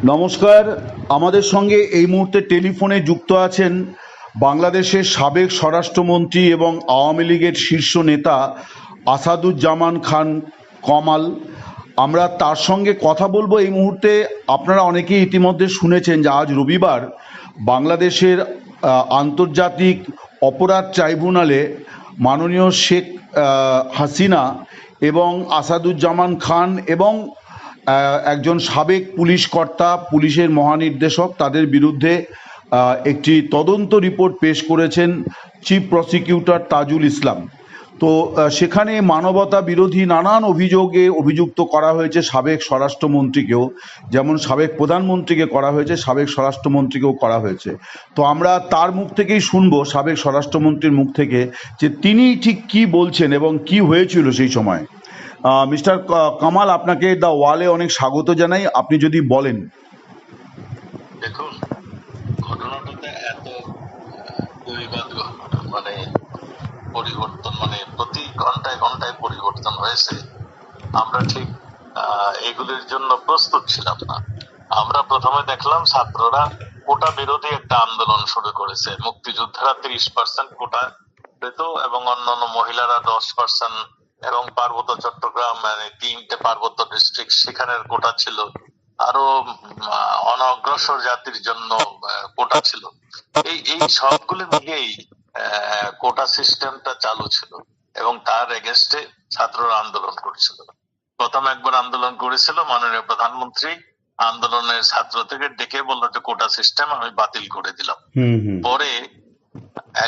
নমস্কার। আমাদের সঙ্গে এই মুহূর্তে টেলিফোনে যুক্ত আছেন বাংলাদেশের সাবেক স্বরাষ্ট্রমন্ত্রী এবং আওয়ামী লীগের শীর্ষ নেতা আসাদুজ্জামান খান কামাল। আমরা তার সঙ্গে কথা বলবো এই মুহূর্তে। আপনারা অনেকেই ইতিমধ্যে শুনেছেন যে আজ রবিবার বাংলাদেশের আন্তর্জাতিক অপরাধ ট্রাইব্যুনালে মাননীয় শেখ হাসিনা এবং আসাদুজ্জামান খান এবং একজন সাবেক পুলিশ কর্তা, পুলিশের মহানির্দেশক, তাদের বিরুদ্ধে একটি তদন্ত রিপোর্ট পেশ করেছেন চিফ প্রসিকিউটর তাজুল ইসলাম। তো সেখানে মানবতা বিরোধী নানান অভিযোগে অভিযুক্ত করা হয়েছে সাবেক স্বরাষ্ট্রমন্ত্রীকেও, যেমন সাবেক প্রধানমন্ত্রীকে করা হয়েছে, সাবেক স্বরাষ্ট্রমন্ত্রীকেও করা হয়েছে। তো আমরা তার মুখ থেকেই শুনবো, সাবেক স্বরাষ্ট্রমন্ত্রীর মুখ থেকে, যে তিনি ঠিক কি বলছেন এবং কি হয়েছিল সেই সময়। মিস্টার কামাল, আপনাকে দ্য ওয়ালে অনেক স্বাগত জানাই। আপনি যদি বলেন। দেখুন, ঘটনাটাতে এত দুইবাদ মানে পরিবর্তন, মানে প্রতি ঘন্টায় ঘন্টায় পরিবর্তন হয়েছে। আমরা ঠিক এগুলির জন্য প্রস্তুত ছিলাম না। আমরা প্রথমে দেখলাম ছাত্ররা কোটা বিরোধী একটা আন্দোলন শুরু করেছে। মুক্তিযোদ্ধারা 30% কোটা পেত এবং অন্যান্য মহিলারা 10%, এবং পার্বত্য চট্টগ্রাম মানে 3টে পার্বত্য ডিস্ট্রিক্ট সেখানের কোটা ছিল, আরো অনগ্রসর জাতির জন্য কোটা ছিল। এই সবগুলো মিলিয়েই কোটা সিস্টেমটা চালু ছিল এবং তার এগেনস্টে ছাত্ররা আন্দোলন করেছিল। প্রথম একবার আন্দোলন করেছিল মাননীয় প্রধানমন্ত্রী, আন্দোলনের ছাত্র থেকে ডেকে বললো যে কোটা সিস্টেম আমি বাতিল করে দিলাম। পরে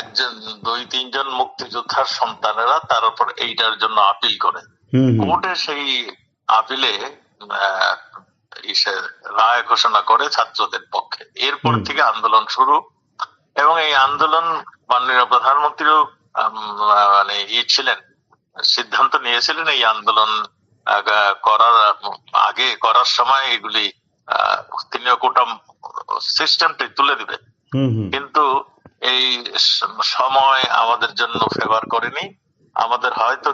একজন 2-3জন মুক্তিযোদ্ধার সন্তানেরা তার উপর এইটার জন্য আপিল করে। কোর্টে সেই আপিলে রায় ঘোষণা করে ছাত্রদের পক্ষে। এরপর থেকে আন্দোলন শুরু, এবং এই আন্দোলন মাননীয় প্রধানমন্ত্রীও মানে ছিলেন, সিদ্ধান্ত নিয়েছিলেন এই আন্দোলন করার সময় এগুলি তিনিও কোটা সিস্টেমটি তুলে দিবেন। কিন্তু এই সময় আমাদের জন্য ফেভার করেনি। আমাদের হয়তো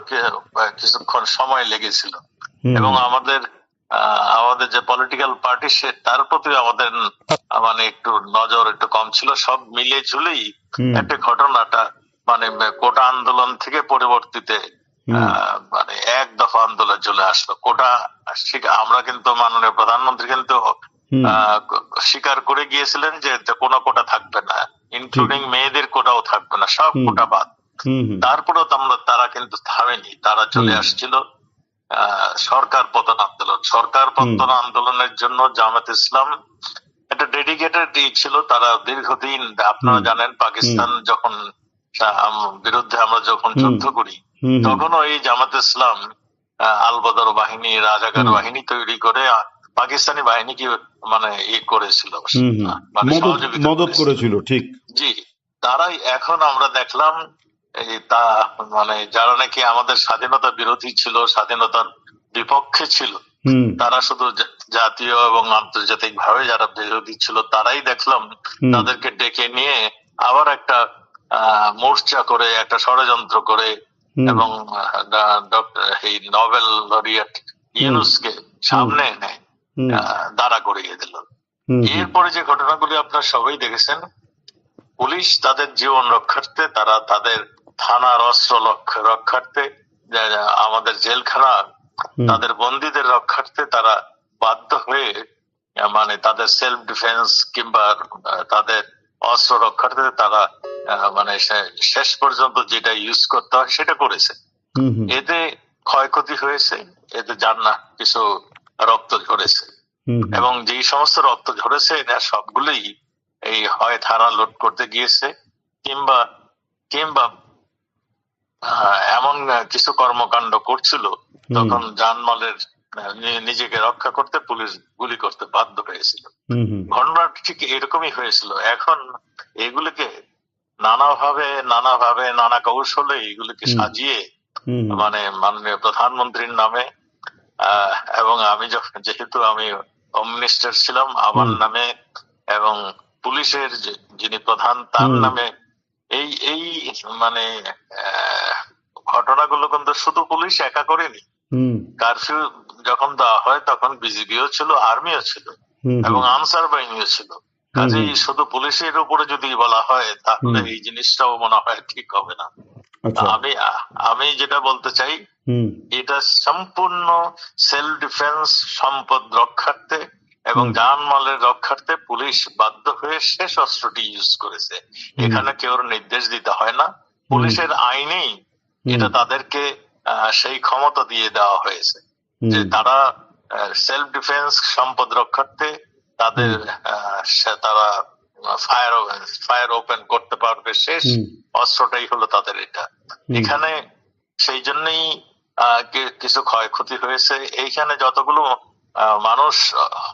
কিছুক্ষণ সময় লেগেছিল, এবং আমাদের যে পলিটিক্যাল পার্টি সে তার প্রতি আমাদের মানে একটু নজর একটু কম ছিল। সব মিলিয়ে ঝুলেই একটা ঘটনাটা মানে কোটা আন্দোলন থেকে পরিবর্তিতে মানে এক দফা আন্দোলন চলে আসলো। কোটা আমরা কিন্তু মাননীয় প্রধানমন্ত্রী কিন্তু স্বীকার করে গিয়েছিলেন যে কোনো কোটা থাকবে না, ইনক্লুডিং মেয়েদের কোটাও থাকবে না, সব কোটা বাদ। তারপরেও তারা কিন্তু থামেনি, তারা চলে আসছিল সরকার পতন আন্দোলন। সরকার পতন আন্দোলনের জন্য জামাত ইসলাম একটা ডেডিকেটেড ছিল। তারা দীর্ঘদিন, আপনারা জানেন, পাকিস্তান যখন বিরুদ্ধে আমরা যখন যুদ্ধ করি তখনও এই জামাত ইসলাম আলবদর বাহিনী, রাজাকার বাহিনী তৈরি করে পাকিস্তানি বাহিনীকে মানে করেছিল, মানে মদত করেছিল। ঠিক, জি। তারাই এখন আমরা দেখলাম তা মানে যারা নাকি আমাদের স্বাধীনতা বিরোধী ছিল, স্বাধীনতার বিপক্ষে ছিল, তারা শুধু জাতীয় এবং আন্তর্জাতিক ভাবে যারা বিরোধী ছিল তারাই দেখলাম তাদেরকে ডেকে নিয়ে আবার একটা মোর্চা করে, একটা ষড়যন্ত্র করে, এবং এই নোবেল লরিয়েট ইউনুসকে সামনে এনে দাঁড়া করিয়ে দিল। এরপরে যে ঘটনাগুলি আপনারা সবাই দেখেছেন, পুলিশ তাদের জীবন রক্ষার্থে, তারা তাদের থানার অস্ত্র রক্ষার্থে, আমাদের জেলখানা তাদের বন্দীদের রক্ষার্থে তারা বাধ্য হয়ে মানে তাদের সেলফ ডিফেন্স কিংবা তাদের অস্ত্র রক্ষার্থে তারা মানে শেষ পর্যন্ত যেটা ইউজ করতে হয় সেটা করেছে। এতে ক্ষয়ক্ষতি হয়েছে, এতে জানা কিছু রক্ত ঝরেছে, এবং যেই সমস্ত রক্ত ঝরেছে এটা সবগুলোই এই হয় থানা লোড করতে গিয়েছে কিংবা কিংবা এমন কিছু কর্মকাণ্ড করছিল তখন জানমালের নিজেকে রক্ষা করতে পুলিশ গুলি করতে বাধ্য হয়েছিল। ঘটনা ঠিক এরকমই হয়েছিল। এখন এগুলিকে নানাভাবে নানা কৌশলে এগুলিকে সাজিয়ে মানে মাননীয় প্রধানমন্ত্রীর নামে, এবং আমি যেহেতু আমি হোম মিনিস্টার ছিলাম, আমার নামে এবং পুলিশের যিনি প্রধান তার নামে এই এই মানে ঘটনাগুলো কিন্তু শুধু পুলিশ একা করেনি। কারফিউ যখন দেওয়া হয় তখন বিজিবিও ছিল, আর্মিও ছিল, এবং আনসারভাইংও ছিল। কাজেই শুধু পুলিশের উপরে যদি বলা হয় তাহলে এই জিনিসটাও মনে হয় ঠিক হবে না। আমি আমি যেটা বলতে চাই, এটা সম্পূর্ণ সেলফ ডিফেন্স, সম্পদ রক্ষার্থে এবং জানমালের রক্ষার্থে পুলিশ বাধ্য হয়ে শেষ অস্ত্রটি ইউজ করেছে। এখানে কেউ নির্দেশ দিতে হয় না, পুলিশের আইনেই এটা তাদেরকে সেই ক্ষমতা দিয়ে দেওয়া হয়েছে যে তারা সেলফ ডিফেন্স, সম্পদ রক্ষার্থে তাদের তারা ফায়ার ওপেন করতে পারবে। শেষ অস্ত্রটাই হলো তাদের এটা। এখানে সেই জন্যই কিছু ক্ষয়ক্ষতি হয়েছে। এইখানে যতগুলো মানুষ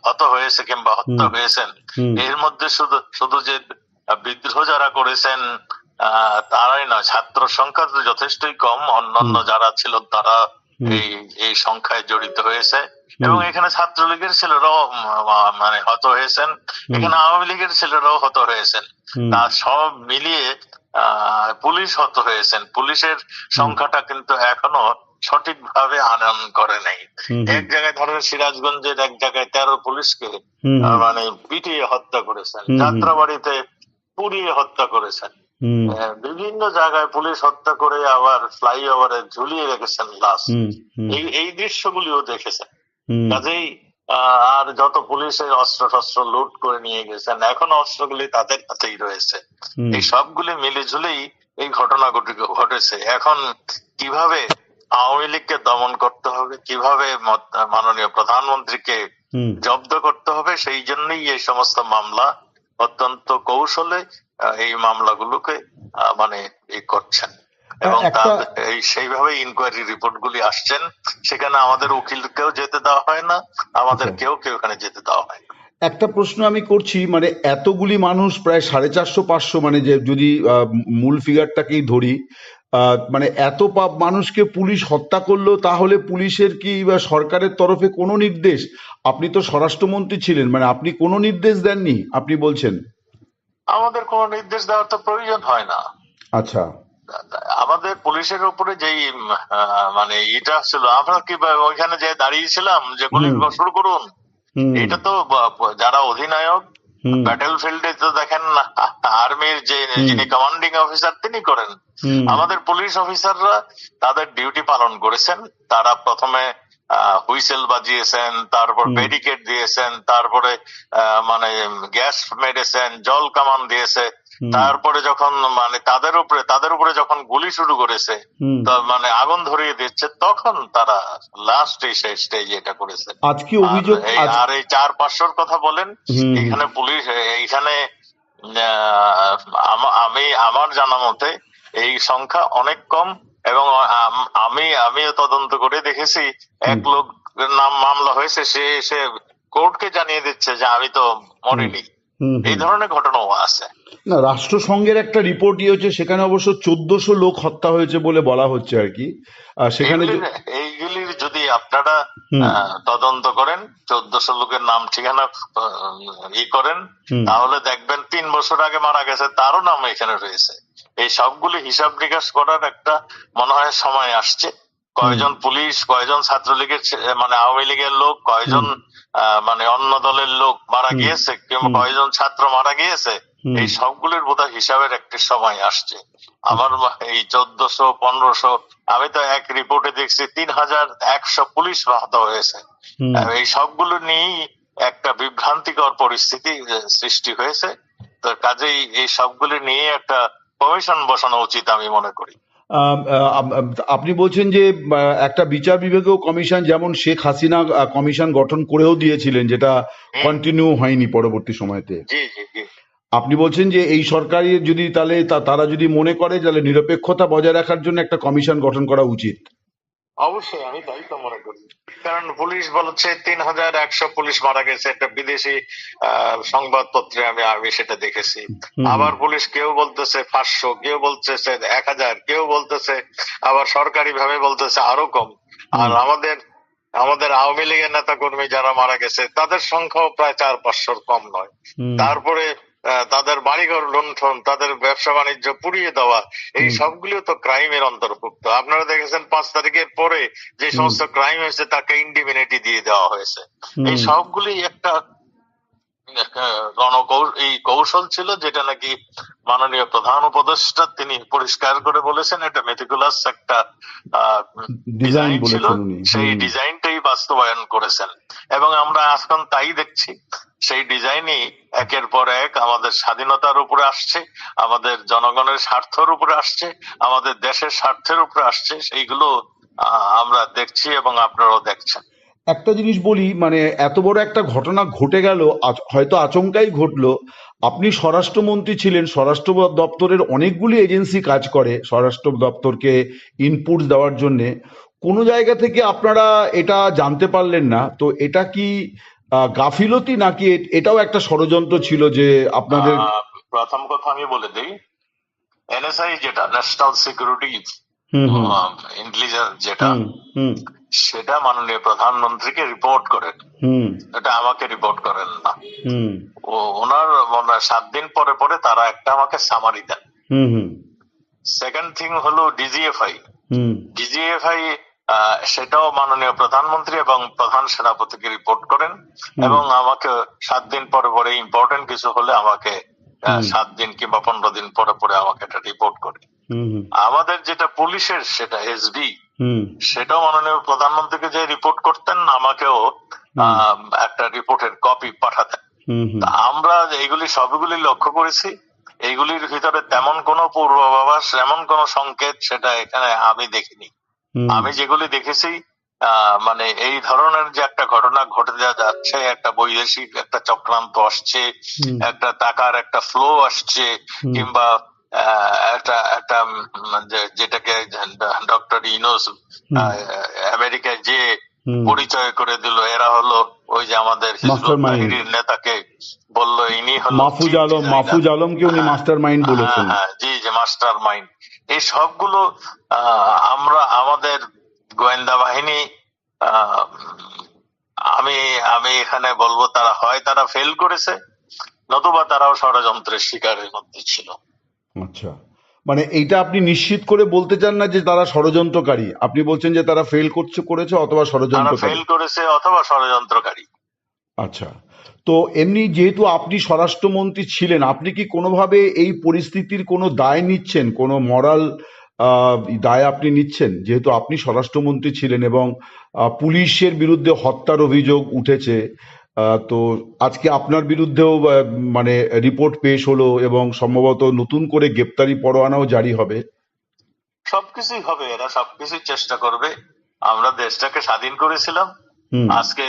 হত হয়েছে কিংবা হত্যা হয়েছেন, এর মধ্যে শুধু যে বিদ্রোহ যারা করেছেন তারাই নয়, ছাত্র সংখ্যা তো যথেষ্টই কম, অন্যান্য যারা ছিল তারা এই সংখ্যায় জড়িত হয়েছে। এবং এখানে ছাত্রলীগের ছেলেরাও মানে হত হয়েছেন, এখানে আওয়ামী লীগের ছেলেরাও হত হয়েছেন। তা সব মিলিয়ে পুলিশ হত হয়েছেন। পুলিশের সংখ্যাটা কিন্তু এখনো সঠিকভাবে আনয়ন করে নাই। এক জায়গায় ধরেন সিরাজগঞ্জের এক জায়গায় 13 পুলিশকে মানে পিটিয়ে হত্যা করেছেন, যাত্রাবাড়িতে পুড়িয়ে হত্যা করেছেন, বিভিন্ন জায়গায় পুলিশ হত্যা করে আবার ফ্লাইওভারে ঝুলিয়ে রেখেছেন লাশ। এই দৃশ্যগুলিও দেখেছেন। কাজেই আর যত পুলিশের অস্ত্র শস্ত্র লুট করে নিয়ে গেছেন, এখন অস্ত্রগুলি তাদের হাতেই রয়েছে। এই সবগুলি মিলে ঝুলেই এই ঘটনা ঘটেছে। এখন কিভাবে আওয়ামী লীগকে দমন করতে হবে, কিভাবে মাননীয় প্রধানমন্ত্রীকে জব্দ করতে হবে, সেই জন্যই এই সমস্ত মামলা অত্যন্ত কৌশলে এই মামলাগুলোকে মানে করছেন এবং সেইভাবে ইনকোয়ারি রিপোর্ট গুলি আসছেন। সেখানে আমাদের উকিলকেও যেতে দেওয়া হয় না, আমাদের কেউ ওখানে যেতে দেওয়া হয় না। একটা প্রশ্ন আমি করছি, মানে এতগুলি মানুষ, প্রায় 450-500, মানে যে যদি মূল ফিগারটাকেই ধরি, মানে এত মানুষকে পুলিশ হত্যা করলো, তাহলে পুলিশের কি বা সরকারের তরফে কোনো নির্দেশ? আপনি তো স্বরাষ্ট্রমন্ত্রী ছিলেন, মানে আপনি কোনো নির্দেশ দেননি আপনি বলছেন? আমাদের কোনো নির্দেশ দেওয়ার তো প্রয়োজন হয় না। আচ্ছা, আমাদের পুলিশের উপরে যেই মানে এটা ছিল, আমরা কি ওইখানে যে দাঁড়িয়েছিলাম যে গুলি শুরু করুন, এটা তো যারা অধিনায়ক ব্যাটেল ফিল্ডে তো দেখেন আর্মির যে যিনি কমান্ডিং অফিসার তিনি করেন। আমাদের পুলিশ অফিসাররা তাদের ডিউটি পালন করেছেন। তারা প্রথমে হুইসেল বাজিয়েছেন, তারপর ব্যারিকেড দিয়েছেন, তারপরে মানে গ্যাস মেরেছেন, জল কামান দিয়েছে। তারপরে যখন মানে তাদের উপরে যখন গুলি শুরু করেছে, মানে আগুন ধরিয়ে দিচ্ছে, তখন তারা লাস্ট স্টেজে এটা করেছে। আজকে অভিযোগ আর এই 400-500 কথা বলেন, এখানে পুলিশ এইখানে আমার জানা মতে এই সংখ্যা অনেক কম। এবং আমিও তদন্ত করে দেখেছি, এক লোক নাম মামলা হয়েছে, সে এসে কোর্টকে জানিয়ে দিচ্ছে যে আমি তো মরিনি। এই ধরনের ঘটনাও আছে। না, রাষ্ট্রসংঘের একটা রিপোর্ট হচ্ছে, সেখানে অবশ্য 1400 লোক হত্যা হয়েছে বলে বলা হচ্ছে আর কি। সেখানে এইগুলির যদি আপনারা তদন্ত করেন, 1400 লোকের নাম ঠিকানা করেন, তাহলে দেখবেন 3 বছর আগে মারা গেছে তারও নাম এখানে রয়েছে। এই সবগুলি হিসাব নিকাশ করার একটা মনে হয় সময় আসছে। কয়জন পুলিশ, কয়জন ছাত্রলীগের মানে আওয়ামী লীগের লোক, কয়জন মানে অন্য দলের লোক মারা গিয়েছে, কিংবা কয়জন ছাত্র মারা গিয়েছে, এই সবগুলির বোধহয় হিসাবের একটি সময় আসছে। আমার এই 1400-1500, আমি তো এক রিপোর্টে দেখছি 3100 পুলিশ আহত হয়েছে। এই সবগুলো নিয়েই একটা বিভ্রান্তিকর পরিস্থিতি সৃষ্টি হয়েছে। তো কাজেই এই সবগুলো নিয়ে একটা কমিশন বসানো উচিত আমি মনে করি। আপনি বলছেন যে একটা বিচার বিভাগীয় কমিশন, যেমন শেখ হাসিনা কমিশন গঠন করেও দিয়েছিলেন, যেটা কন্টিনিউ হয়নি পরবর্তী সময়তে। আপনি বলছেন যে এই সরকারি যদি তাহলে তারা যদি মনে করে, তাহলে নিরপেক্ষতা বজায় রাখার জন্য একটা কমিশন গঠন করা উচিত। অবশ্যই আমি তাই তো মনে করি। কারণ পুলিশ বলছে 3100 পুলিশ মারা গেছে, একটা বিদেশি সংবাদপত্রে আমি সেটা দেখেছি। আবার পুলিশ কেউ বলতেছে 500, কেউ বলতেছে 1000, কেউ বলতেছে আবার সরকারি ভাবে বলতেছে আরো কম। আর আমাদের আওয়ামী লীগের নেতা কর্মী যারা মারা গেছে তাদের সংখ্যাও প্রায় 400-500 কম নয়। তারপরে তাদের বাড়িঘর লুণ্ঠন, তাদের ব্যবসা বাণিজ্য পুড়িয়ে দেওয়া, এই সবগুলো তো ক্রাইমের অন্তর্ভুক্ত। আপনারা দেখেছেন 5 তারিখের পরে যে সমস্ত ক্রাইম হয়েছে তাকে ইন্ডিমিনিটি দিয়ে দেওয়া হয়েছে। এই সবগুলি একটা এই কৌশল ছিল, যেটা নাকি মাননীয় প্রধান উপদেষ্টা তিনি পরিষ্কার করে বলেছেন এটা মেটিকুলাস একটা ডিজাইন ডিজাইন ছিল, বলেছেন উনি। সেই ডিজাইনটাই বাস্তবায়ন করেছেন। এবং আমরা এখন তাই দেখছি, সেই ডিজাইনই একের পর এক আমাদের স্বাধীনতার উপরে আসছে, আমাদের জনগণের স্বার্থের উপরে আসছে, আমাদের দেশের স্বার্থের উপরে আসছে, সেইগুলো আমরা দেখছি এবং আপনারাও দেখছেন। একটা জিনিস বলি, মানে এত বড় একটা ঘটনা ঘটে গেল, হয়তো আচমকাই ঘটলো। আপনি স্বরাষ্ট্রমন্ত্রী ছিলেন, স্বরাষ্ট্র দপ্তরের অনেকগুলি এজেন্সি কাজ করে স্বরাষ্ট্র দপ্তরকে ইনপুট দেওয়ার জন্যে। কোনো জায়গা থেকে আপনারা এটা জানতে পারলেন না, তো এটা কি গাফিলতি নাকি এটাও একটা ষড়যন্ত্র ছিল যে আপনাদের? প্রথম কথা আমি বলে দিই, এনএসআই যেটা ন্যাশনাল সিকিউরিটি ইন্টেলিজেন্স যেটা, সেটা মাননীয় প্রধানমন্ত্রীকে রিপোর্ট করেন, এটা আমাকে রিপোর্ট করেন না। ওনার 7 দিন পরে পরে তারা একটা আমাকে সামারি দেন। সেকেন্ড থিং হলো ডিজিএফআই, সেটাও মাননীয় প্রধানমন্ত্রী এবং প্রধান সেনাপতিকে রিপোর্ট করেন, এবং আমাকে 7 দিন পরে পরে ইম্পর্টেন্ট কিছু হলে আমাকে 7 দিন কিংবা 15 দিন পরে পরে আমাকে এটা রিপোর্ট করে। আমাদের যেটা পুলিশের সেটা এসডি, সেটাও মাননীয় প্রধানমন্ত্রীকে যে রিপোর্ট করতেন, আমাকেও একটা রিপোর্টের কপি পাঠাতেন। আমরা এইগুলি সবগুলি লক্ষ্য করেছি, এইগুলির ভিতরে তেমন কোনো পূর্বাভাস, এমন কোন সংকেত সেটা এখানে আমি দেখিনি। আমি যেগুলি দেখেছি, মানে এই ধরনের যে একটা ঘটনা ঘটে যাচ্ছে, একটা বৈদেশিক একটা চক্রান্ত আসছে, একটা টাকার একটা ফ্লো আসছে, কিংবা একটা একটা যেটাকে ডক্টর ইউনূস আমেরিকায় যে পরিচয় করে দিল, এরা হলো ওই যে আমাদের হিজবুত তাহরীর নেতাকে বললো ইনি হলো মাহফুজ আলমকে উনি মাস্টার মাইন্ড বলেছেন। জি, যে মাস্টার মাইন্ড। এই সবগুলো আমরা আমাদের গোয়েন্দা বাহিনী, আমি এখানে বলবো তারা ফেল করেছে, নতুবা তারাও ষড়যন্ত্রের শিকারের মধ্যে ছিল। আচ্ছা, মানে এইটা আপনি নিশ্চিত করে বলতে চান না যে তারা ষড়যন্ত্রকারী? আপনি বলছেন যে তারা ফেল করেছে অথবা ষড়যন্ত্রকারী। আচ্ছা, তো এমনি যেহেতু আপনি স্বরাষ্ট্রমন্ত্রী ছিলেন, আপনি কি কোনোভাবে এই পরিস্থিতির কোনো দায় নিচ্ছেন, কোনো মরাল দায় আপনি নিচ্ছেন? যেহেতু আপনি স্বরাষ্ট্রমন্ত্রী ছিলেন এবং পুলিশের বিরুদ্ধে হত্যার অভিযোগ উঠেছে, তো আজকে আপনার বিরুদ্ধেও মানে রিপোর্ট পেশ হলো এবং সম্ভবত নতুন করে গ্রেপ্তারি পরোয়ানাও জারি হবে। সবকিছুই হবে, এরা সবকিছুই চেষ্টা করবে। আমরা দেশটাকে স্বাধীন করেছিলাম, আজকে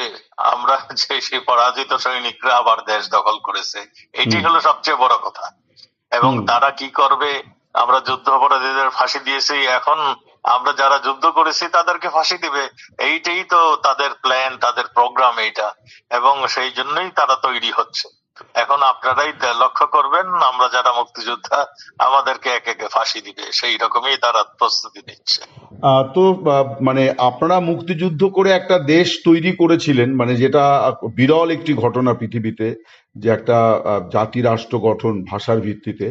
আমরা যে সেই পরাজিত সৈনিকরা আবার দেশ দখল করেছে, এটি হলো সবচেয়ে বড় কথা। এবং তারা কি করবে, আমরা যুদ্ধ অপরাধীদের ফাঁসি দিয়েছি, এখন আমরা যারা যুদ্ধ করেছি তাদেরকে ফাঁসি দিবে, এইটাই তো তাদের প্ল্যান, তাদের প্রোগ্রাম এইটা, এবং সেই জন্যই তারা তৈরি হচ্ছে। এখন আপনারাই লক্ষ্য করবেন, আমরা যারা মুক্তিযোদ্ধা আমাদেরকে একে একে ফাঁসি দিবে, সেই রকমই তারা প্রস্তুতি নিচ্ছে। তো মানে আপনারা মুক্তিযুদ্ধ করে একটা দেশ তৈরি করেছিলেন, মানে যেটা বিরল একটি ঘটনা পৃথিবীতে, যে একটা জাতি রাষ্ট্র গঠন ভাষার ভিত্তিতে।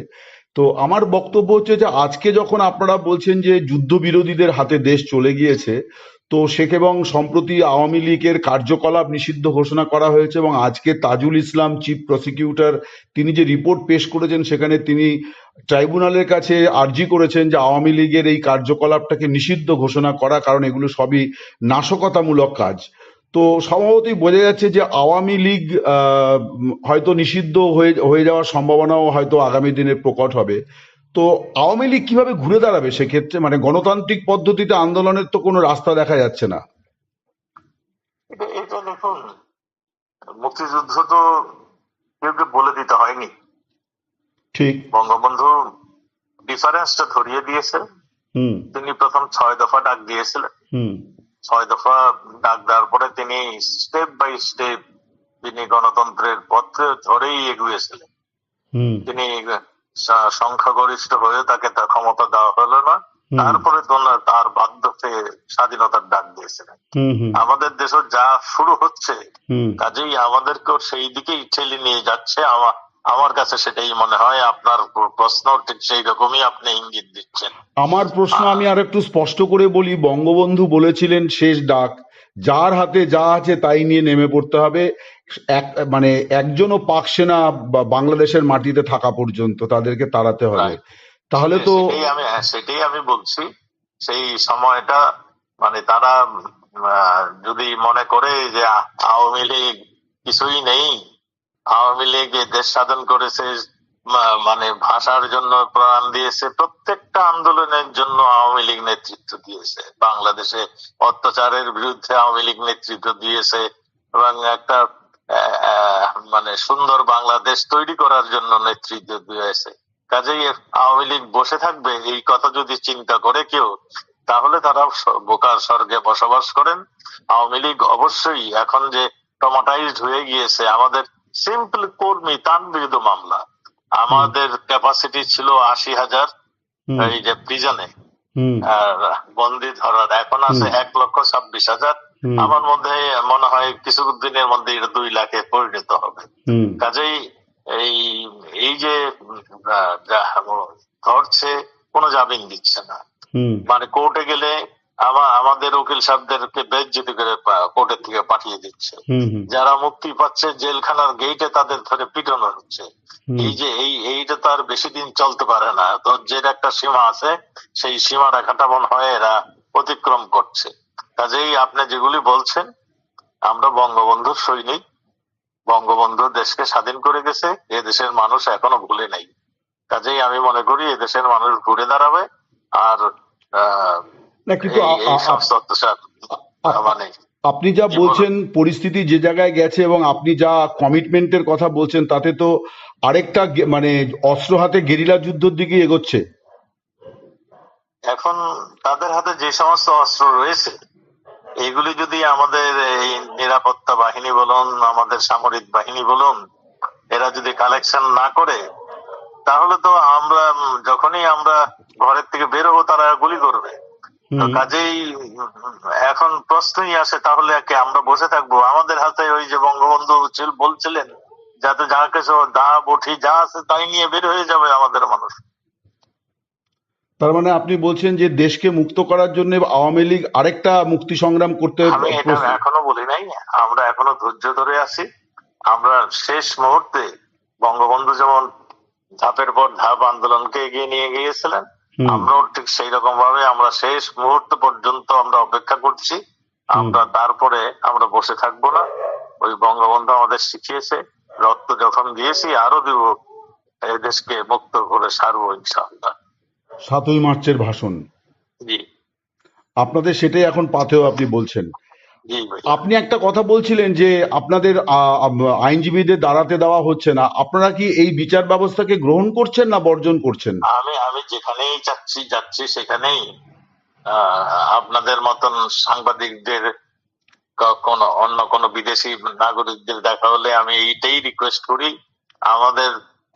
তো আমার বক্তব্য হচ্ছে যে আজকে যখন আপনারা বলছেন যে যুদ্ধবিরোধীদের হাতে দেশ চলে গিয়েছে, তো এবং সম্প্রতি আওয়ামী লীগের কার্যকলাপ নিষিদ্ধ ঘোষণা করা হয়েছে, এবং আজকে তাজুল ইসলাম চিফ প্রসিকিউটর তিনি যে রিপোর্ট পেশ করেছেন, সেখানে তিনি ট্রাইব্যুনালের কাছে আর্জি করেছেন যে আওয়ামী লীগের এই কার্যকলাপটাকে নিষিদ্ধ ঘোষণা করা, কারণ এগুলো সবই নাশকতামূলক কাজ। তো স্বভাবতই বোঝা যাচ্ছে যে আওয়ামী লীগ হয়তো নিষিদ্ধ হয়ে যাওয়ার সম্ভাবনাও হয়তো আগামী দিনে প্রকট হবে। তো আওয়ামী লীগ কিভাবে ঘুরে দাঁড়াবে সেক্ষেত্রে? মানে গণতান্ত্রিক পদ্ধতিতে আন্দোলনের তো কোনো রাস্তা দেখা যাচ্ছে না। এটা দেখুন, মুক্তিযুদ্ধ তো কেউ বলে দিতে হয়নি, ঠিক বঙ্গবন্ধু ডিফারেন্সটা ধরিয়ে দিয়েছে। তিনি প্রথম 6 দফা ডাক দিয়েছিলেন, 6 দফা ডাক দেওয়ার পরে তিনি স্টেপ বাই স্টেপ তিনি গণতন্ত্রের পথে ধরেই এগিয়েছিলেন। তিনি সংখ্যাগরিষ্ঠ হয়ে তাকে তার ক্ষমতা দেওয়া হলো না, তারপরে তার বাধ্যতে স্বাধীনতার ডাক দিয়েছিলেন। আমাদের দেশে যা শুরু হচ্ছে, কাজেই আমাদেরকেও সেই দিকেই ঠেলে নিয়ে যাচ্ছে। আমার কাছে সেটাই মনে হয়। আপনার প্রশ্ন ঠিক সেই রকমই আপনি ইঙ্গিত দিচ্ছেন। আমার প্রশ্ন আমি আর একটু স্পষ্ট করে বলি, বঙ্গবন্ধু বলেছিলেন শেষ ডাক, যার হাতে যা আছে তাই নিয়ে নেমে পড়তে হবে, এক মানে একজনও পাক সেনা বাংলাদেশের মাটিতে থাকা পর্যন্ত তাদেরকে তাড়াতে হবে। রাইট। তাহলে তো সেটাই আমি বলছি। সেই সময়টা মানে তারা যদি মনে করে যে আওয়ামী লীগ কিছুই নেই, আওয়ামী লীগ এই দেশ স্বাধীন করেছে, মানে ভাষার জন্য প্রাণ দিয়েছে, প্রত্যেকটা আন্দোলনের জন্য আওয়ামী লীগ নেতৃত্ব দিয়েছে, বাংলাদেশে অত্যাচারের বিরুদ্ধে আওয়ামী লীগ নেতৃত্ব দিয়েছে, এবং একটা মানে সুন্দর বাংলাদেশ তৈরি করার জন্য নেতৃত্ব দিয়েছে। কাজেই আওয়ামী লীগ বসে থাকবে এই কথা যদি চিন্তা করে কেউ, তাহলে তারা বোকার স্বর্গে বসবাস করেন। আওয়ামী লীগ অবশ্যই এখন যে ট্রমাটাইজড হয়ে গিয়েছে, আমাদের সিম্পল কর্মী তার বিরুদ্ধে মামলা, আমাদের ক্যাপাসিটি ছিল 80,000 এই যে প্রিজনে বন্দি ধরার, এখন আছে 1,26,000। আমার মধ্যে মনে হয় কিছু দিনের মধ্যে এটা 2 লাখে পরিণত হবে। কাজেই এই এই যে ধরছে, কোনো জামিন দিচ্ছে না, মানে কোর্টে গেলে আমাদের উকিল সাহেবদেরকে বেজ্জতি করে কোর্টের থেকে পাঠিয়ে দিচ্ছে, যারা মুক্তি পাচ্ছে জেলখানার গেইটে তাদের ধরে পিটানো হচ্ছে। এইটা তো আর বেশি দিন চলতে পারে না। ধৈর্যের একটা সীমা আছে, সেই সীমা রেখাটা মনে হয় এরা অতিক্রম করছে। কাজেই আপনি যেগুলি বলছেন, আমরা বঙ্গবন্ধুর সৈনিক, বঙ্গবন্ধু দেশকে স্বাধীন করে গেছে, এ দেশের মানুষ এখনো ভুলে নাই। কাজেই আমি মনে করি এ দেশের মানুষ ঘুরে দাঁড়াবে। আর এই সমস্ত অত্যাচার মানে আপনি যা বলছেন, পরিস্থিতি যে জায়গায় গেছে এবং আপনি যা কমিটমেন্টের কথা বলছেন, তাতে তো আরেকটা মানে অস্ত্র হাতে গেরিলা যুদ্ধের দিকে এগোচ্ছে। এখন তাদের হাতে যে সমস্ত অস্ত্র রয়েছে, এগুলি যদি আমাদের এই নিরাপত্তা বাহিনী বলুন, আমাদের সামরিক বাহিনী বলুন, এরা যদি কালেকশন না করে, তাহলে তো আমরা যখনই আমরা ঘরের থেকে বের হবো তারা গুলি করবে। কাজেই এখন প্রশ্নই আসে, তাহলে আমরা বসে থাকবো? আমাদের হাতে ওই যে বঙ্গবন্ধু বলছিলেন, যাতে যা কিছু দা বঠি যা আছে তাই নিয়ে বের হয়ে যাবে আমাদের মানুষ। তার মানে আপনি বলছেন যে দেশকে মুক্ত করার জন্য আওয়ামী লীগ আরেকটা মুক্তি সংগ্রাম করতে? আমি এটা এখনো বলি নাই, আমরা এখনো ধৈর্য ধরে আছি। আমরা শেষ মুহূর্তে বঙ্গবন্ধু যেমন ধাপের পর ধাপ আন্দোলনকে এগিয়ে নিয়ে গিয়েছিলেন, আমরাও ঠিক সেই রকম ভাবে আমরা শেষ মুহূর্ত পর্যন্ত আমরা অপেক্ষা করছি। আমরা তারপরে আমরা বসে থাকবো না। ওই বঙ্গবন্ধু আমাদের শিখিয়েছে, রক্ত যখন দিয়েছি আরো দিব, এই দেশকে মুক্ত করে সারবো ইনশাআল্লাহ। 7ই মার্চের ভাষণ, জি, আপনাদের সেটাই এখন পাথেয় আপনি বলছেন। আপনি একটা কথা বলছিলেন যে আপনাদের আইনজীবীদের দাঁড়াতে দেওয়া হচ্ছে না। আপনারা কি এই বিচার ব্যবস্থাকে গ্রহণ করছেন না বর্জন করছেন? আমি যেখানেই যাচ্ছি সেখানেই আপনাদের মতন সাংবাদিকদের, অন্য কোনো বিদেশি নাগরিকদের দেখা হলে আমি এইটাই রিকোয়েস্ট করি,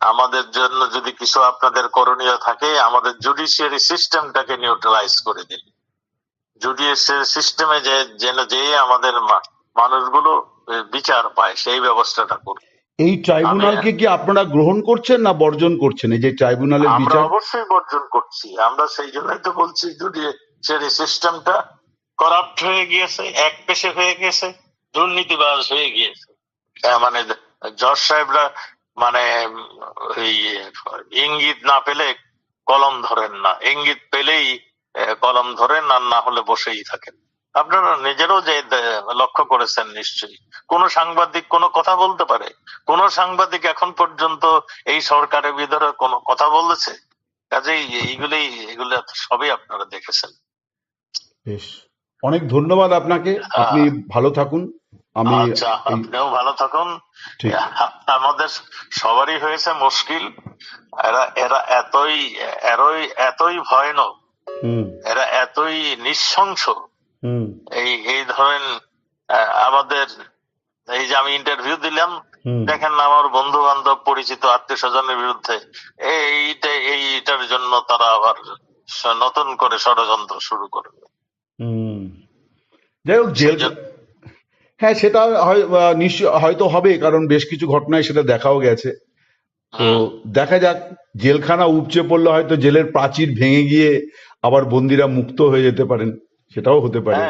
আমাদের জন্য যদি কিছু আপনাদের করণীয় থাকে, আমাদের জুডিশিয়ারি সিস্টেমটাকে নিউট্রালাইজ করে দিন। জুডিশিয়ারি সিস্টেমে যে আমাদের মানুষগুলো বিচার পায়, সেই ব্যবস্থাটা করুন। এই ট্রাইব্যুনালকে কি আপনারা গ্রহণ করছেন না বর্জন করছেন? এই যে ট্রাইব্যুনালের বিচার, আমরা অবশ্যই বর্জন করছি। আমরা সেই জন্যই তো বলছি, জুডিশিয়ারি সিস্টেমটা করাপ্ট হয়ে গিয়েছে, একপেশে হয়ে গেছে, দুর্নীতিবাজ হয়ে গিয়েছে। মানে জজ সাহেবরা মানে ওই ইঙ্গিত না পেলে কলম ধরেন না, ইঙ্গিত পেলেই কলম ধরেন, আর না হলে বসেই থাকেন। আপনারা নিজেরও যে লক্ষ্য করেছেন নিশ্চয়ই, কোন সাংবাদিক কোনো কথা বলতে পারে? কোন সাংবাদিক এখন পর্যন্ত এই সরকারের বিরুদ্ধে কোনো কথা বলেছে? কাজেই এগুলি সবই আপনারা দেখেছেন। বেশ, অনেক ধন্যবাদ আপনাকে। আপনি ভালো থাকুন। আপনিও ভালো থাকুন। আমাদের সবারই হয়েছে মুশকিল। এরা এতই ভয়ানক, এরা এতই নৃশংস। এই ধরেন আমাদের এই যে আমি ইন্টারভিউ দিলাম, দেখেন না, আমার বন্ধু বান্ধব পরিচিত আত্মীয় স্বজনের বিরুদ্ধে এইটার জন্য তারা আবার নতুন করে ষড়যন্ত্র শুরু করবে। যাই হোক, হ্যাঁ, সেটা নিশ্চয় হয়তো হবে, কারণ বেশ কিছু ঘটনায় সেটা দেখাও গেছে। তো দেখা যাক, জেলখানা উপচে পড়লে হয়তো জেলের প্রাচীর ভেঙে গিয়ে আবার বন্দীরা মুক্ত হয়ে যেতে পারেন, সেটাও হতে পারে।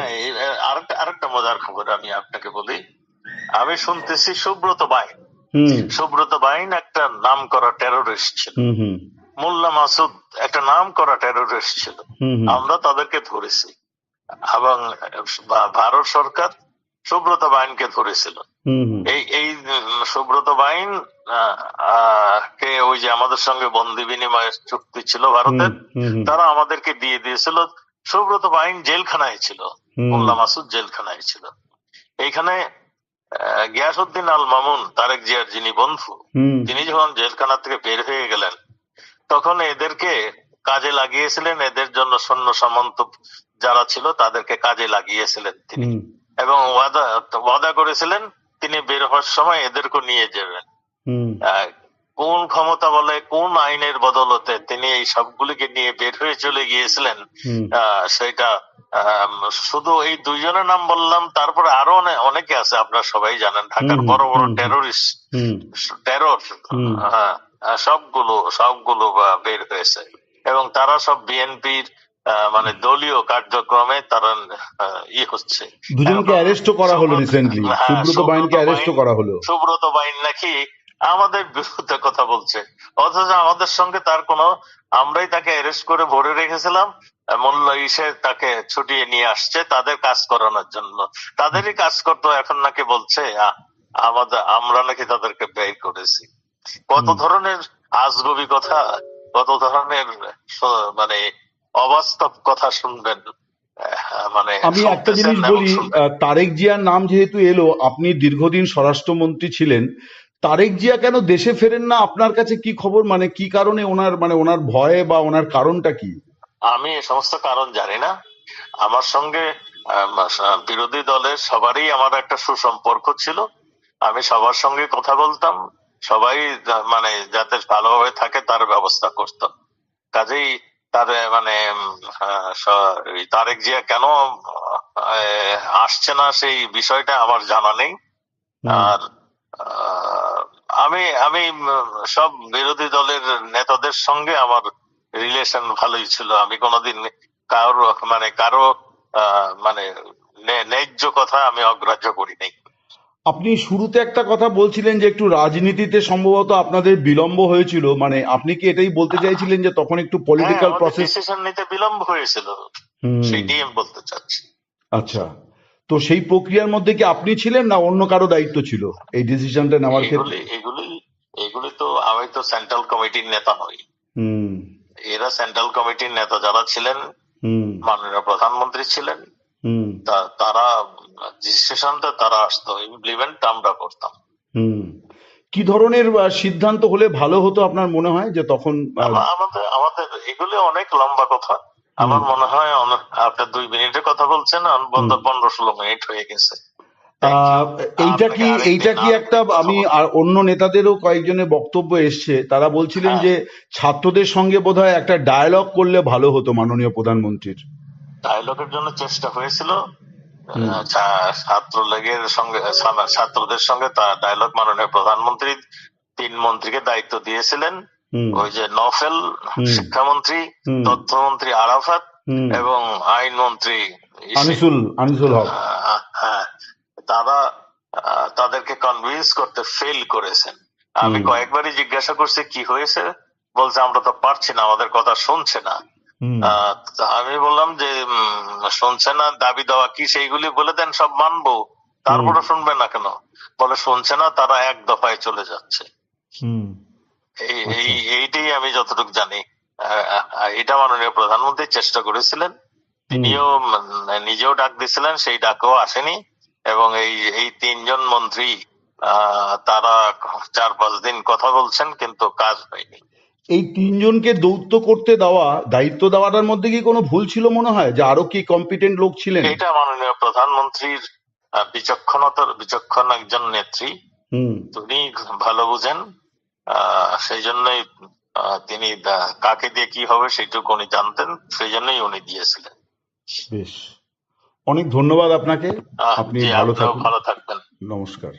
আরেকটা মজার খবর আমি আপনাকে বলি। আমি শুনতেছি সুব্রত বাইন। হুম সুব্রত বাইন একটা নাম করা টেরোরিস্ট ছিল। হুম হুম মোল্লা মাসুদ একটা নাম করা টেরোরিস্ট ছিল। হুম হুম আমরা তাদেরকে ধরেছি এবং ভারত সরকার সুব্রত বাইনকে ধরেছিল। হুম হুম এই এই সুব্রত বাইন কে ওই যে আমাদের সঙ্গে বন্দি বিনিময়ের চুক্তি ছিল ভারতের, হুম তারা আমাদেরকে দিয়ে দিয়েছিল। সুব্রত বাইন জেলখানায় ছিল, হুম মোল্লা মাসুদ জেলখানায় ছিল। এইখানে গিয়াসউদ্দিন আল মামুন, তারেক জিয়ার যিনি বন্ধু, হুম তিনি যখন জেলখানা থেকে বের হয়ে গেলেন তখন এদেরকে কাজে লাগিয়েছিলেন। এদের জন্য সৈন্য সামন্ত যারা ছিল তাদেরকে কাজে লাগিয়েছিলেন তিনি, হুম এবং ওয়াদা করেছিলেন তিনি বের হওয়ার সময় এদেরকে নিয়ে যাবেন। হুম কোন ক্ষমতা বলে, কোন আইনের বদলতে তিনি এই সবগুলিকে নিয়ে বের হয়ে চলে গিয়েছিলেন, হুম সেটা শুধু এই দুইজনের নাম বললাম, তারপরে আরো অনেকে আছে, আপনারা সবাই জানেন, ঢাকার হুম বড় বড় হুম টেরোরিস্ট, হুম টেরর, হুম হ্যাঁ, সবগুলো বের হয়েছে, এবং তারা সব বিএনপির মানে দলীয় কার্যক্রমে তারা হচ্ছে। দুজনকে এখন অ্যারেস্টও করা হলো রিসেন্টলি, হ্যাঁ, সুব্রত বাইনকে অ্যারেস্টও করা হলো। সুব্রত বাইন নাকি আমাদের বিরুদ্ধে কথা বলছে, অথচ আমাদের সঙ্গে তার কোনো, আমরাই তাকে অ্যারেস্ট করে ভরে রেখেছিলাম। মূল্য ইসে তাকে ছুটিয়ে নিয়ে আসছে তাদের কাজ করানোর জন্য। তাদেরই কাজ করতো, এখন নাকি বলছে আমরা নাকি তাদেরকে ব্যয় করেছি। কত ধরনের আজগবি কথা, কত ধরনের মানে অবাস্তব কথা শুনবেন, মানে আমি একটা শুনতেছেন জিনিস এবং বলি, শুনবেন। তারেক জিয়ার নাম যেহেতু এলো, আপনি দীর্ঘদিন স্বরাষ্ট্রমন্ত্রী ছিলেন, তারেক জিয়া কেন দেশে ফেরেন না? আপনার কাছে কি খবর, মানে কি কারণে ওনার, মানে ওনার ভয়ে বা ওনার কারণটা কি? আমি এ সমস্ত কারণ জানি না। আমার সঙ্গে বিরোধী দলের সবারই আমার একটা সুসম্পর্ক ছিল। আমি সবার সঙ্গে কথা বলতাম, সবাই মানে যাতে ভালোভাবে থাকে তার ব্যবস্থা করতাম। কাজেই তার মানে ওই তারেক জিয়া কেন আসছে না সেই বিষয়টা আমার জানা নেই। হুম আর আমি আমি সব বিরোধী দলের নেতাদের সঙ্গে আমার রিলেশন ভালোই ছিল। আমি কোনোদিন কারো মানে ন্যায্য কথা আমি অগ্রাহ্য করি নাই। আপনি শুরুতে একটা কথা বলছিলেন যে একটু রাজনীতিতে সম্ভবত আপনাদের বিলম্ব হয়েছিল, মানে আপনি কি এটাই বলতে চাইছিলেন যে তখন একটু হ্যাঁ, পলিটিক্যাল আমাদের প্রসেস? ডিসিশন নিতে বিলম্ব হয়েছিল, হুম সেটাই আমি বলতে চাচ্ছি। আচ্ছা, তো সেই প্রক্রিয়ার মধ্যে কি আপনি ছিলেন না অন্য কারো দায়িত্ব ছিল এই ডিসিশনটা নেওয়ার ক্ষেত্রে? এগুলি তো, আমি তো সেন্ট্রাল কমিটির নেতা নই। হুম এরা সেন্ট্রাল কমিটির নেতা যারা ছিলেন, হুম মাননীয় প্রধানমন্ত্রী ছিলেন, হুম তারা ডিসিশনটা তারা আসতো, ইমপ্লিমেন্ট আমরা করতাম। হুম কি ধরনের সিদ্ধান্ত হলে ভালো হতো আপনার মনে হয়, যে তখন আমাদের আমাদের এগুলি অনেক লম্বা কথা। হুম আমার মনে হয় আপনার 2 মিনিটের কথা বলছেন, হুম 15-16 মিনিট হয়ে গেছে। Thank you. এইটা আপনাকে কি এইটা আরেকদিন কি একটা, কথা আমি বলবো। আর অন্য নেতাদেরও কয়েকজনের বক্তব্য এসছে, তারা বলছিলেন হ্যাঁ, যে ছাত্রদের সঙ্গে বোধহয় একটা ডায়ালগ করলে ভালো হতো মাননীয় প্রধানমন্ত্রীর। ডায়লগের জন্য চেষ্টা হয়েছিল। হুম ছাত্রদের সঙ্গে তার ডায়লগ, মাননীয় প্রধানমন্ত্রী 3 মন্ত্রীকে দায়িত্ব দিয়েছিলেন। হুম ওই যে নফেল হুম শিক্ষামন্ত্রী, হুম তথ্যমন্ত্রী আরাফাত, হুম এবং আইনমন্ত্রী ইসে, আনিসুল হক। হ্যাঁ, তারা তাদেরকে কনভিন্স করতে ফেল করেছেন। আমি হুম কয়েকবারই জিজ্ঞাসা করছি কি হয়েছে, বলছে আমরা তো পারছি না, আমাদের কথা শুনছে না। হুম তা আমি বললাম যে শুনছে না, দাবি দেওয়া কি সেইগুলি বলে দেন, সব মানবো, হুম তারপরে শুনবে না কেন? বলে শুনছে না, তারা এক দফায় চলে যাচ্ছে। হুম এই এই আচ্ছা এইটাই আমি যতটুকু জানি। এটা মাননীয় প্রধানমন্ত্রী চেষ্টা করেছিলেন, হুম তিনিও নিজেও ডাক দিয়েছিলেন, সেই ডাকও আসেনি, এবং এই এই 3জন মন্ত্রী তারা 4-5 দিন কথা বলছেন কিন্তু কাজ হয়নি। এই তিনজনকে দায়িত্ব দেওয়াটার মধ্যে কি কোনো ভুল ছিল মনে হয়, যে আরো কি কম্পিটেন্ট লোক ছিলেন? এটা মাননীয় প্রধানমন্ত্রীর বিচক্ষণ একজন নেত্রী, হুম তিনি ভালো বুঝেন। সেই জন্যই তিনি কাকে দিয়ে কি হবে সেইটুকু উনি জানতেন, সেই জন্যই উনি দিয়েছিলেন। বেশ, অনেক ধন্যবাদ আপনাকে। আপনি জি, ভালো আপনিও থাকুন। ভালো থাকবেন। নমস্কার।